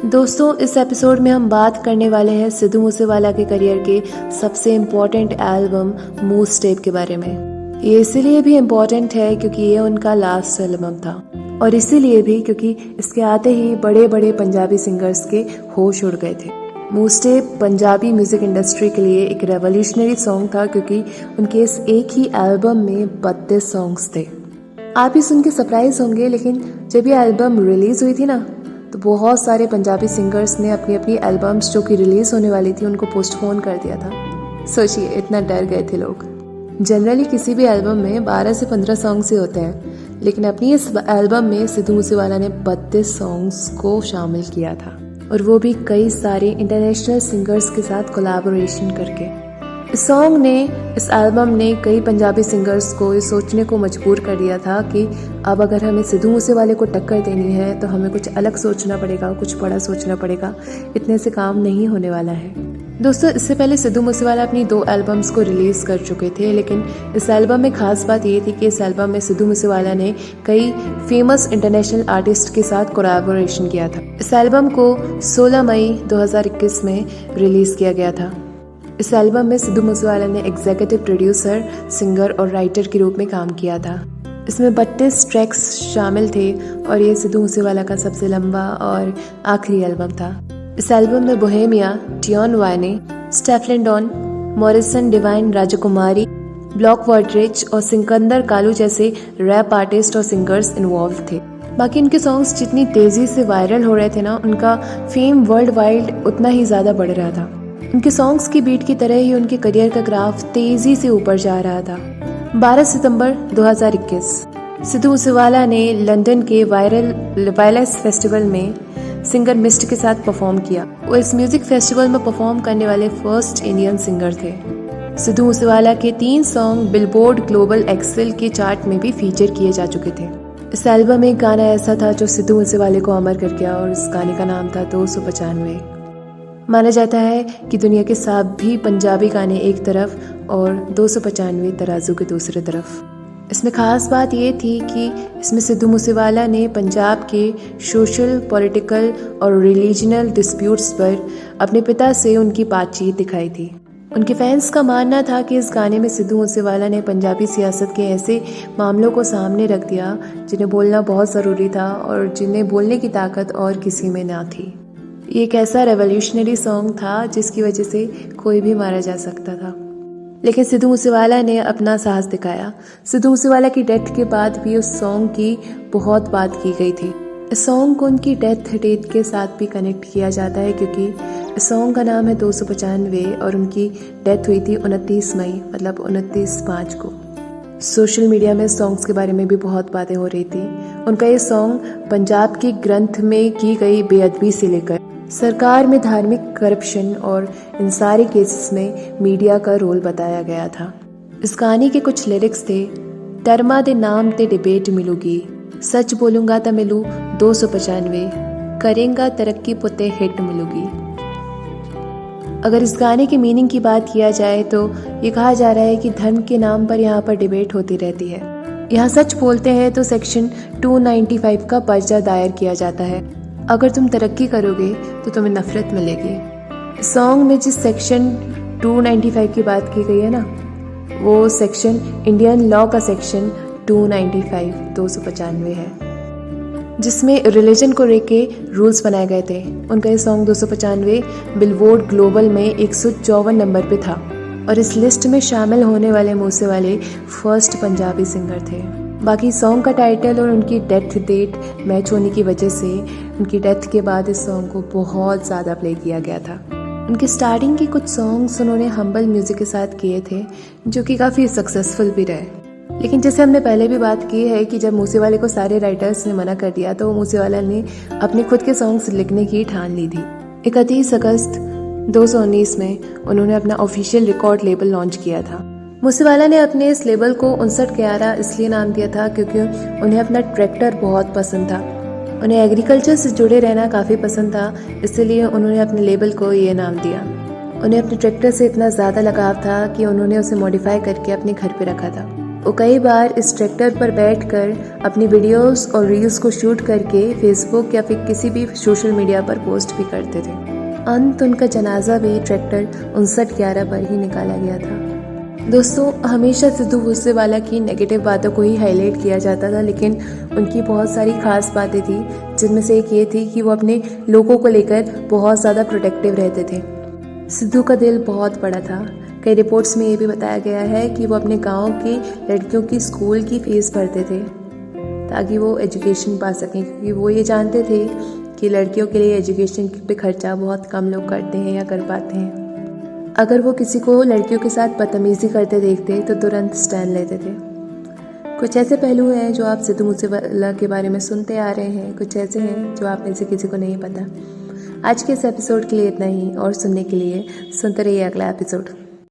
दोस्तों, इस एपिसोड में हम बात करने वाले हैं सिद्धू मूसेवाला के करियर के सबसे इम्पोर्टेंट एल्बम मूव स्टेप के बारे में। ये इसीलिए भी इम्पोर्टेंट है क्योंकि ये उनका लास्ट एल्बम था, और इसीलिए भी क्योंकि इसके आते ही बड़े बड़े पंजाबी सिंगर्स के होश उड़ गए थे। Move step Punjabi music industry के लिए एक रेवोल्यूशनरी सॉन्ग था क्योंकि उनके इस एक ही एल्बम में 32 सॉन्ग्स थे। आप ही सुन के सरप्राइज होंगे, लेकिन जब ये एल्बम रिलीज हुई थी ना, तो बहुत सारे पंजाबी सिंगर्स ने अपनी अपनी एल्बम्स जो कि रिलीज़ होने वाली थी उनको पोस्टपोन कर दिया था। सोचिए, इतना डर गए थे लोग। जनरली किसी भी एल्बम में 12 से 15 सॉन्ग्स ही होते हैं, लेकिन अपनी इस एल्बम में सिद्धू मूसेवाला ने 32 सॉन्ग्स को शामिल किया था, और वो भी कई सारे इंटरनेशनल सिंगर्स के साथ कोलैबोरेशन करके। इस सॉन्ग ने, इस एल्बम ने कई पंजाबी सिंगर्स को ये सोचने को मजबूर कर दिया था कि अब अगर हमें सिद्धू मूसेवाले को टक्कर देनी है तो हमें कुछ अलग सोचना पड़ेगा, कुछ बड़ा सोचना पड़ेगा। इतने से काम नहीं होने वाला है। दोस्तों, इससे पहले सिद्धू मूसेवाला अपनी 2 एल्बम्स को रिलीज़ कर चुके थे, लेकिन इस एल्बम में खास बात ये थी कि इस एल्बम में सिद्धू मूसेवाला ने कई फेमस इंटरनेशनल आर्टिस्ट के साथ कोलैबोरेशन किया था। इस एल्बम को 16 मई 2021 में रिलीज़ किया गया था। इस एल्बम में सिद्धू मूसेवाला ने एग्जीक्यूटिव प्रोड्यूसर, सिंगर और राइटर के रूप में काम किया था। इसमें 32 ट्रैक्स शामिल थे, और ये सिद्धू मूसेवाला का सबसे लंबा और आखिरी एल्बम था। इस एल्बम में बोहेमिया, टियोन वाइने, स्टेफलिन डॉन, मॉरिसन डिवाइन राजकुमारी, ब्लॉक वर्ड्रिच और सिकंदर कालू जैसे रैप आर्टिस्ट और सिंगर्स इन्वॉल्व थे। बाकी इनके सॉन्ग्स जितनी तेजी से वायरल हो रहे थे ना, उनका फेम वर्ल्ड वाइड उतना ही ज़्यादा बढ़ रहा था। उनके सॉन्ग्स की बीट की तरह ही उनके करियर का ग्राफ तेजी से ऊपर जा रहा था। 12 सितंबर 2021 सिद्धू मूसेवाला ने लंदन के वायरलेस फेस्टिवल में सिंगर मिस्ट के साथ परफॉर्म किया। वो इस म्यूजिक फेस्टिवल में परफॉर्म करने वाले फर्स्ट इंडियन सिंगर थे। सिद्धू मूसेवाला के 3 सॉन्ग बिलबोर्ड ग्लोबल एक्सेल के चार्ट में भी फीचर किए जा चुके थे। इस एल्बम में एक गाना ऐसा था जो सिद्धू मूसेवाले को अमर कर गया, और इस गाने का नाम था 295। माना जाता है कि दुनिया के सभी पंजाबी गाने एक तरफ और 295 तराजू के दूसरे तरफ। इसमें खास बात ये थी कि इसमें सिद्धू मूसेवाला ने पंजाब के सोशल, पॉलिटिकल और रिलीजनल डिस्प्यूट्स पर अपने पिता से उनकी बातचीत दिखाई थी। उनके फैंस का मानना था कि इस गाने में सिद्धू मूसेवाला ने पंजाबी सियासत के ऐसे मामलों को सामने रख दिया जिन्हें बोलना बहुत ज़रूरी था, और जिन्हें बोलने की ताकत और किसी में ना थी। ये एक ऐसा रेवोल्यूशनरी सॉन्ग था जिसकी वजह से कोई भी मारा जा सकता था, लेकिन सिद्धू मूसेवाला ने अपना साहस दिखाया। सिद्धू मूसेवाला की डेथ के बाद भी उस सॉन्ग की बहुत बात की गई थी। इस सॉन्ग को उनकी डेथ डेट के साथ भी कनेक्ट किया जाता है, क्योंकि इस सॉन्ग का नाम है 295 और उनकी डेथ हुई थी 29 मई, मतलब 29/5 को। सोशल मीडिया में सॉन्ग्स के बारे में भी बहुत बातें हो रही थी। उनका ये सॉन्ग पंजाब की ग्रंथ में की गई बेअदबी से लेकर सरकार में धार्मिक करप्शन और इन सारे केसेस में मीडिया का रोल बताया गया था। इस गाने के कुछ लिरिक्स थे: टर्मा दे नाम ते डिबेट मिलूगी, सच बोलूंगा तो मिलू 295, करेंगा तरक्की पुते हिट मिलूगी। अगर इस गाने के मीनिंग की बात किया जाए तो ये कहा जा रहा है कि धर्म के नाम पर यहाँ पर डिबेट होती रहती है। यहाँ सच बोलते हैं तो सेक्शन 295 का पर्चा दायर किया जाता है। अगर तुम तरक्की करोगे तो तुम्हें नफरत मिलेगी। सॉन्ग में जिस सेक्शन 295 की बात की गई है ना, वो सेक्शन इंडियन लॉ का सेक्शन 295 है, जिसमें रिलीजन को लेके रूल्स बनाए गए थे। उनका ये सॉन्ग 295 बिलबोर्ड ग्लोबल में 154 नंबर पे था, और इस लिस्ट में शामिल होने वाले मूसेवाले फर्स्ट पंजाबी सिंगर थे। बाकी सॉन्ग का टाइटल और उनकी डेथ डेट मैच होने की वजह से उनकी डेथ के बाद इस सॉन्ग को बहुत ज़्यादा प्ले किया गया था। उनके स्टार्टिंग के कुछ सॉन्ग्स उन्होंने हम्बल म्यूज़िक के साथ किए थे, जो कि काफ़ी सक्सेसफुल भी रहे। लेकिन जैसे हमने पहले भी बात की है कि जब मूसेवाले को सारे राइटर्स ने मना कर दिया, तो मूसेवाला ने अपने खुद के सॉन्ग्स लिखने की ठान ली थी। 31 अगस्त 2019 में उन्होंने अपना ऑफिशियल रिकॉर्ड लेबल लॉन्च किया था। मूसेवाला ने अपने इस लेबल को 5911 इसलिए नाम दिया था क्योंकि उन्हें अपना ट्रैक्टर बहुत पसंद था। उन्हें एग्रीकल्चर से जुड़े रहना काफ़ी पसंद था, इसलिए उन्होंने अपने लेबल को ये नाम दिया। उन्हें अपने ट्रैक्टर से इतना ज़्यादा लगाव था कि उन्होंने उसे मॉडिफाई करके अपने घर पे रखा था। वो कई बार इस ट्रैक्टर पर बैठकर अपनी वीडियोस और रील्स को शूट करके फेसबुक या फिर किसी भी सोशल मीडिया पर पोस्ट भी करते थे। अंत उनका जनाजा भी ट्रैक्टर 5911 पर ही निकाला गया था। दोस्तों, हमेशा सिद्धू मूसेवाला की नेगेटिव बातों को ही हाईलाइट किया जाता था, लेकिन उनकी बहुत सारी खास बातें थी, जिनमें से एक ये थी कि वो अपने लोगों को लेकर बहुत ज़्यादा प्रोटेक्टिव रहते थे। सिद्धू का दिल बहुत बड़ा था। कई रिपोर्ट्स में ये भी बताया गया है कि वो अपने गांव की लड़कियों की स्कूल की फीस भरते थे ताकि वो एजुकेशन पा सकें, क्योंकि वो ये जानते थे कि लड़कियों के लिए एजुकेशन पे खर्चा बहुत कम लोग करते हैं या कर पाते हैं। अगर वो किसी को लड़कियों के साथ बदतमीज़ी करते देखते तो तुरंत स्टैंड लेते थे। कुछ ऐसे पहलू हैं जो आप सिद्धू मूसेवाला के बारे में सुनते आ रहे हैं, कुछ ऐसे हैं जो आप में से किसी को नहीं पता। आज के इस एपिसोड के लिए इतना ही, और सुनने के लिए सुनते रहिए अगला एपिसोड।